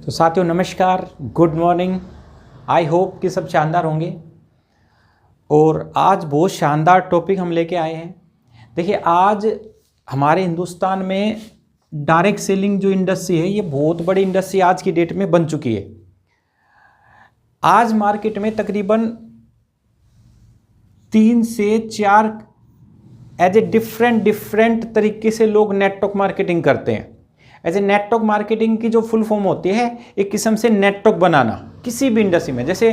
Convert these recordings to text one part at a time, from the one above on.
तो साथियों नमस्कार, गुड मॉर्निंग। आई होप कि सब शानदार होंगे। और आज बहुत शानदार टॉपिक हम लेके आए हैं। देखिए, आज हमारे हिंदुस्तान में डायरेक्ट सेलिंग जो इंडस्ट्री है, ये बहुत बड़ी इंडस्ट्री आज की डेट में बन चुकी है। आज मार्केट में तकरीबन 3 से 4 एज ए डिफरेंट तरीके से लोग नेटवर्क मार्केटिंग करते हैं। एज ए नेटवर्क मार्केटिंग की जो फुल फॉर्म होती है, एक किस्म से नेटवर्क बनाना किसी भी इंडस्ट्री में। जैसे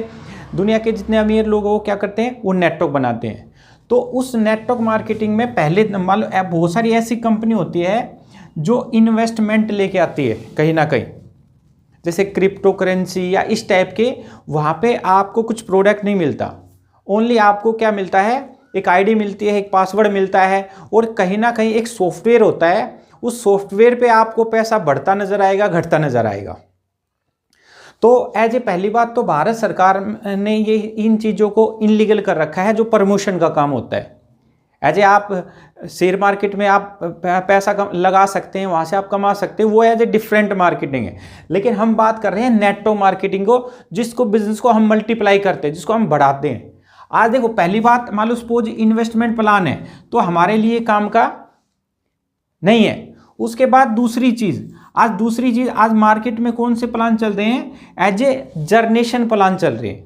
दुनिया के जितने अमीर लोग वो क्या करते हैं, वो नेटवर्क बनाते हैं। तो उस नेटवर्क मार्केटिंग में पहले मान लो बहुत सारी ऐसी कंपनी होती है जो इन्वेस्टमेंट लेके आती है कहीं ना कहीं, जैसे क्रिप्टो करेंसी या इस टाइप के। वहाँ पे आपको कुछ प्रोडक्ट नहीं मिलता, ओनली आपको क्या मिलता है, एक आईडी मिलती है, एक पासवर्ड मिलता है, और कहीं ना कहीं एक सॉफ्टवेयर होता है। उस सॉफ्टवेयर पे आपको पैसा बढ़ता नजर आएगा, घटता नजर आएगा। तो एज ए पहली बात तो भारत सरकार ने ये इन चीज़ों को इनलीगल कर रखा है, जो प्रमोशन का काम होता है। एज ए आप शेयर मार्केट में आप पैसा लगा सकते हैं, वहाँ से आप कमा सकते हैं, वो एज ए डिफरेंट मार्केटिंग है। लेकिन हम बात कर रहे हैं नेटवर्क मार्केटिंग को, जिसको बिजनेस को हम मल्टीप्लाई करते हैं, जिसको हम बढ़ाते हैं। आज देखो, पहली बात मान लो सपोज इन्वेस्टमेंट प्लान है, तो हमारे लिए काम का नहीं है। उसके बाद दूसरी चीज़ आज मार्केट में कौन से प्लान चल रहे हैं, एज ए जर्नेशन प्लान चल रहे हैं।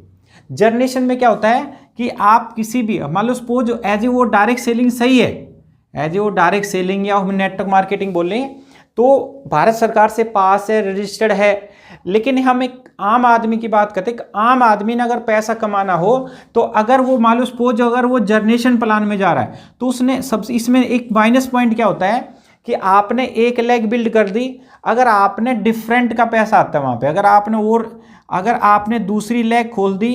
जर्नेशन में क्या होता है कि आप किसी भी मान लो सपोज एज ए वो डायरेक्ट सेलिंग सही है, एज ए वो डायरेक्ट सेलिंग या हम नेटवर्क मार्केटिंग बोले तो भारत सरकार से पास है, रजिस्टर्ड है। लेकिन हम एक आम आदमी की बात करते हैं। आम आदमी ने अगर पैसा कमाना हो, तो अगर वो मान लो सपोज अगर वो जर्नेशन प्लान में जा रहा है, तो उसने सबसे इसमें एक माइनस पॉइंट क्या होता है कि आपने एक लेग बिल्ड कर दी, अगर आपने डिफरेंट का पैसा आता है वहाँ पे, अगर आपने दूसरी लेग खोल दी,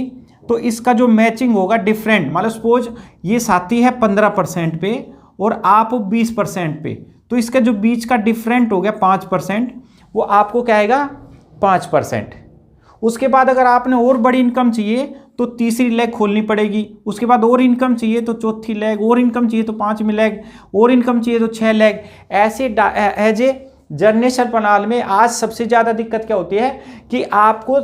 तो इसका जो मैचिंग होगा डिफरेंट, मान लो सपोज ये साथी है 15% पे और आप 20% पे, तो इसका जो बीच का डिफरेंट हो गया 5%, वो आपको क्या आएगा 5%। उसके बाद अगर आपने और बड़ी इनकम चाहिए तो तीसरी लेग खोलनी पड़ेगी। उसके बाद और इनकम चाहिए तो चौथी लेग, और इनकम चाहिए तो 5वीं लेग, और इनकम चाहिए तो 6 लेग। ऐसे एज ए जर्नेशन प्लान में आज सबसे ज़्यादा दिक्कत क्या होती है कि आपको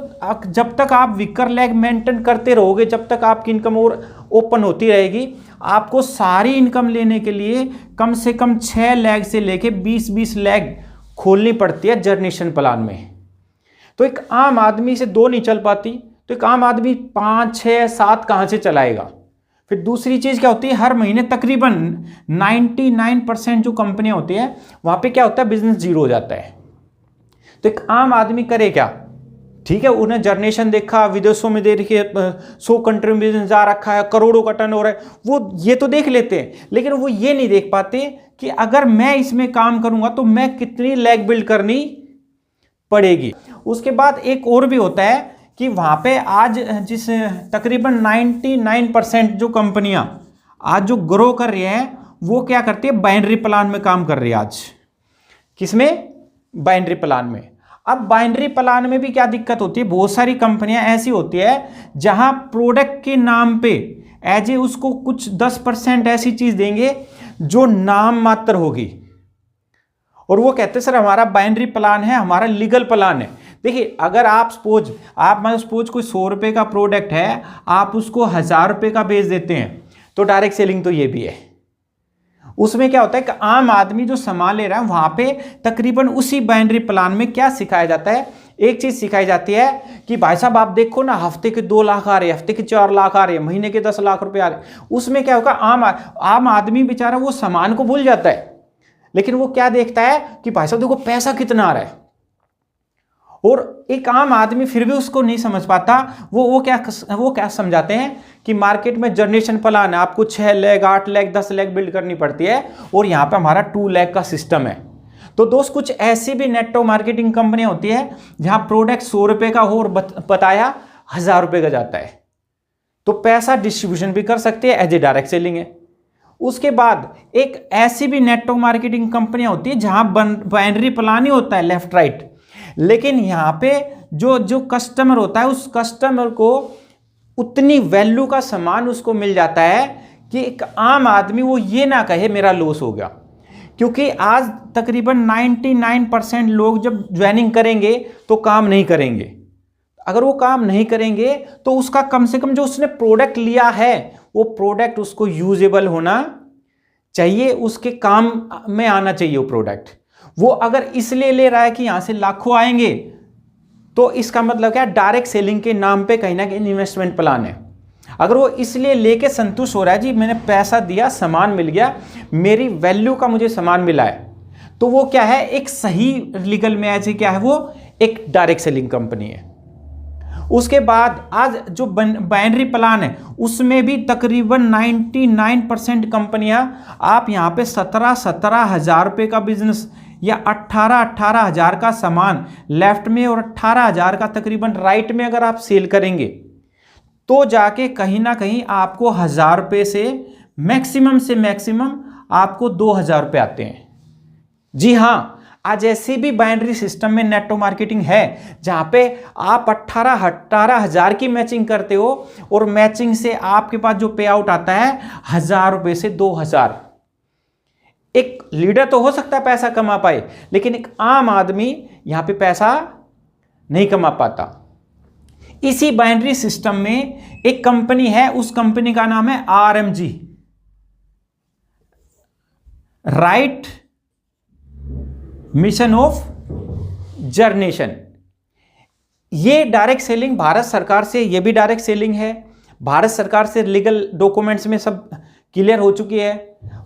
जब तक आप वीकर लेग मेंटेन करते रहोगे, जब तक आपकी इनकम और ओपन होती रहेगी, आपको सारी इनकम लेने के लिए कम से कम 6 लेग से लेके 20-20 लेग खोलनी पड़ती है जर्नेशन प्लान में। तो एक आम आदमी से 2 नहीं चल पाती, तो एक आम आदमी 5, 6, 7 कहाँ से चलाएगा। फिर दूसरी चीज़ क्या होती है, हर महीने तकरीबन 99% जो कंपनियां होती हैं वहाँ पे क्या होता है, बिजनेस जीरो हो जाता है। तो एक आम आदमी करे क्या, ठीक है, उन्हें जर्नेशन देखा, विदेशों में देखिए 100 कंट्री में बिजनेस जा रखा है, करोड़ों का टर्न हो रहा है, वो ये तो देख लेते हैं। लेकिन वो ये नहीं देख पाते कि अगर मैं इसमें काम करूंगा तो मैं कितनी लेग बिल्ड करनी पड़ेगी। उसके बाद एक और भी होता है कि वहाँ पे आज जिस तकरीबन 99% जो कंपनियां आज जो ग्रो कर रही हैं, वो क्या करती है, बाइनरी प्लान में काम कर रही है। आज किसमें, बाइनरी प्लान में। अब बाइनरी प्लान में भी क्या दिक्कत होती है, बहुत सारी कंपनियां ऐसी होती है जहां प्रोडक्ट के नाम पे एज ए उसको कुछ 10% ऐसी चीज देंगे जो नाम मात्र होगी, और वो कहते हैं सर हमारा बाइनरी प्लान है, हमारा लीगल प्लान है। देखिए, अगर आप सपोज कोई 100 रुपये का प्रोडक्ट है, आप उसको 1000 रुपये का बेच देते हैं, तो डायरेक्ट सेलिंग तो ये भी है। उसमें क्या होता है कि आम आदमी जो सामान ले रहा है, वहां पे तकरीबन उसी बाइनरी प्लान में क्या सिखाया जाता है, एक चीज सिखाई जाती है कि भाई साहब आप देखो ना, हफ्ते के 2 लाख आ रहे हैं, हफ्ते के 4 लाख आ रहे हैं, महीने के 10 लाख रुपए आ रहे हैं। उसमें क्या होगा, आम आदमी बेचारा वो सामान को भूल जाता है, लेकिन वो क्या देखता है कि भाई साहब देखो पैसा कितना आ रहा है। और एक आम आदमी फिर भी उसको नहीं समझ पाता। वो क्या समझाते हैं कि मार्केट में जर्नेशन प्लान है, आपको 6 लेग, 8 लेग, 10 लेग बिल्ड करनी पड़ती है, और यहाँ पे हमारा 2 लेग का सिस्टम है। तो दोस्त, कुछ ऐसी भी नेटवर्क मार्केटिंग कंपनियां होती है जहां प्रोडक्ट 100 रुपये का हो और बताया 1000 रुपये का जाता है, तो पैसा डिस्ट्रीब्यूशन भी कर सकते हैं, एज ए डायरेक्ट सेलिंग है। उसके बाद एक ऐसी भी नेटवर्क मार्केटिंग कंपनियां होती है जहां बाइनरी प्लान ही होता है, लेफ्ट राइट, लेकिन यहाँ पे जो कस्टमर होता है, उस कस्टमर को उतनी वैल्यू का सामान उसको मिल जाता है कि एक आम आदमी वो ये ना कहे मेरा लॉस हो गया। क्योंकि आज तकरीबन 99% लोग जब ज्वाइनिंग करेंगे तो काम नहीं करेंगे। अगर वो काम नहीं करेंगे तो उसका कम से कम जो उसने प्रोडक्ट लिया है वो प्रोडक्ट उसको यूजेबल होना चाहिए, उसके काम में आना चाहिए वो प्रोडक्ट। वो अगर इसलिए ले रहा है कि यहां से लाखों आएंगे तो इसका मतलब क्या, डायरेक्ट सेलिंग के नाम पे कहीं ना कहीं इन्वेस्टमेंट प्लान है। अगर वो इसलिए लेके संतुष्ट हो रहा है, जी मैंने पैसा दिया सामान मिल गया, मेरी वैल्यू का मुझे सामान मिला है, तो वो क्या है, एक सही लीगल में ऐसे क्या है, वो एक डायरेक्ट सेलिंग कंपनी है। उसके बाद आज जो बाइनरी प्लान है उसमें भी तकरीबन 99% कंपनियां आप यहां पे 17 हज़ार रुपये का बिजनेस या 18 हज़ार का सामान लेफ्ट में और 18 हज़ार का तकरीबन राइट में अगर आप सेल करेंगे तो जाके कहीं ना कहीं आपको 1000 रुपये से मैक्सिमम आपको 2000 रुपये आते हैं। जी हाँ, आज ऐसे भी बाइनरी सिस्टम में नेटवर्क मार्केटिंग है जहां पे आप 18 हज़ार की मैचिंग करते हो और मैचिंग से आपके पास जो पे आउट आता है 1000 रुपये से 2000। एक लीडर तो हो सकता है पैसा कमा पाए, लेकिन एक आम आदमी यहां पे पैसा नहीं कमा पाता। इसी बाइनरी सिस्टम में एक कंपनी है, उस कंपनी का नाम है RMG, right mission of generation. ये डायरेक्ट सेलिंग भारत सरकार से, ये भी डायरेक्ट सेलिंग है, भारत सरकार से लीगल डॉक्यूमेंट्स में सब क्लियर हो चुकी है।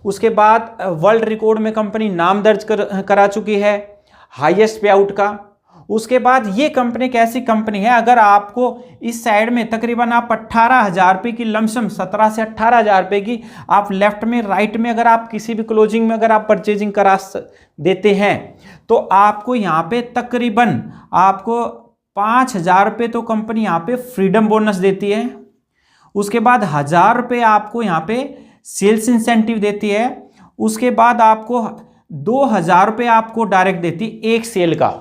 उसके बाद वर्ल्ड रिकॉर्ड में कंपनी नाम दर्ज करा चुकी है हाईएस्ट पे आउट का। उसके बाद ये कंपनी एक ऐसी कंपनी है, अगर आपको इस साइड में तकरीबन आप 18 हज़ार रुपये की लमसम 17 से 18 हज़ार रुपये की आप लेफ्ट में राइट में अगर आप किसी भी क्लोजिंग में अगर आप परचेजिंग करा देते हैं तो आपको यहाँ पे तकरीबन आपको 5000 रुपये तो कंपनी यहाँ पे फ्रीडम बोनस देती है। उसके बाद 1000 रुपये आपको यहाँ पे सेल्स इंसेंटिव देती है। उसके बाद आपको 2000 रुपये आपको डायरेक्ट देती एक सेल का।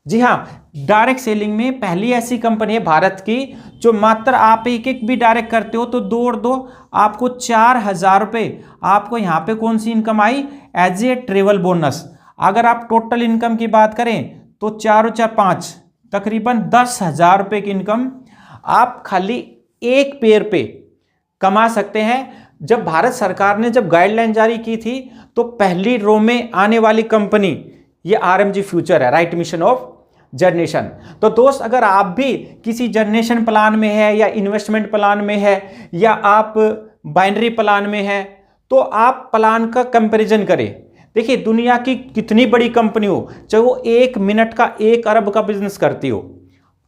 जी हाँ, डायरेक्ट सेलिंग में पहली ऐसी कंपनी है भारत की जो मात्र आप एक भी डायरेक्ट करते हो तो 2 और 2 आपको 4000 रुपये आपको यहाँ पे कौन सी इनकम आई, एज ए ट्रेवल बोनस। अगर आप टोटल इनकम की बात करें तो 4 और 4 5 तकरीबन 10,000 रुपये की इनकम आप खाली एक पेयर पे कमा सकते हैं। जब भारत सरकार ने जब गाइडलाइन जारी की थी तो पहली रो में आने वाली कंपनी ये RMG फ्यूचर है, राइट मिशन ऑफ जनरेशन। तो दोस्त, अगर आप भी किसी जनरेशन प्लान में है या इन्वेस्टमेंट प्लान में है या आप बाइनरी प्लान में है तो आप प्लान का कंपैरिजन करें। देखिए, दुनिया की कितनी बड़ी कंपनी हो, चाहे वो 1 मिनट का 1 अरब का बिजनेस करती हो,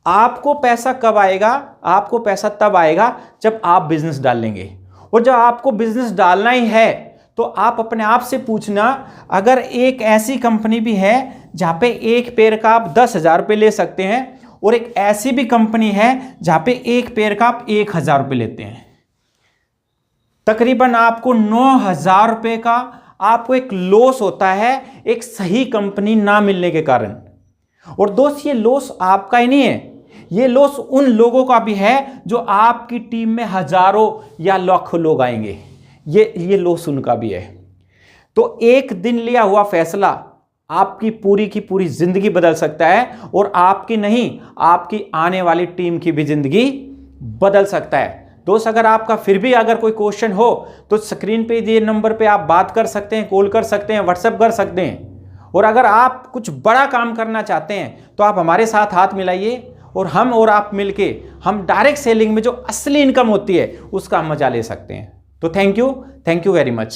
आपको पैसा कब आएगा, आपको पैसा तब आएगा जब आप बिजनेस डालेंगे। और जब आपको बिजनेस डालना ही है तो आप अपने आप से पूछना, अगर एक ऐसी कंपनी भी है जहाँ पे एक पेयर का आप 10,000 रुपये ले सकते हैं और एक ऐसी भी कंपनी है जहाँ पे एक पेयर का आप 1,000 रुपये लेते हैं, तकरीबन आपको 9,000 रुपये का आपको एक लॉस होता है एक सही कंपनी ना मिलने के कारण। और दोस्त, ये लॉस आपका ही नहीं है, ये लॉस उन लोगों का भी है जो आपकी टीम में हजारों या लाखों लोग आएंगे, ये लॉस उनका भी है। तो एक दिन लिया हुआ फैसला आपकी पूरी की पूरी जिंदगी बदल सकता है और आपकी नहीं, आपकी आने वाली टीम की भी जिंदगी बदल सकता है। दोस्त, अगर आपका फिर भी अगर कोई क्वेश्चन हो तो स्क्रीन पे दिए नंबर पे आप बात कर सकते हैं, कॉल कर सकते हैं, व्हाट्सएप कर सकते हैं। और अगर आप कुछ बड़ा काम करना चाहते हैं तो आप हमारे साथ हाथ मिलाइए और हम और आप मिलके हम डायरेक्ट सेलिंग में जो असली इनकम होती है उसका मजा ले सकते हैं। तो थैंक यू वेरी मच।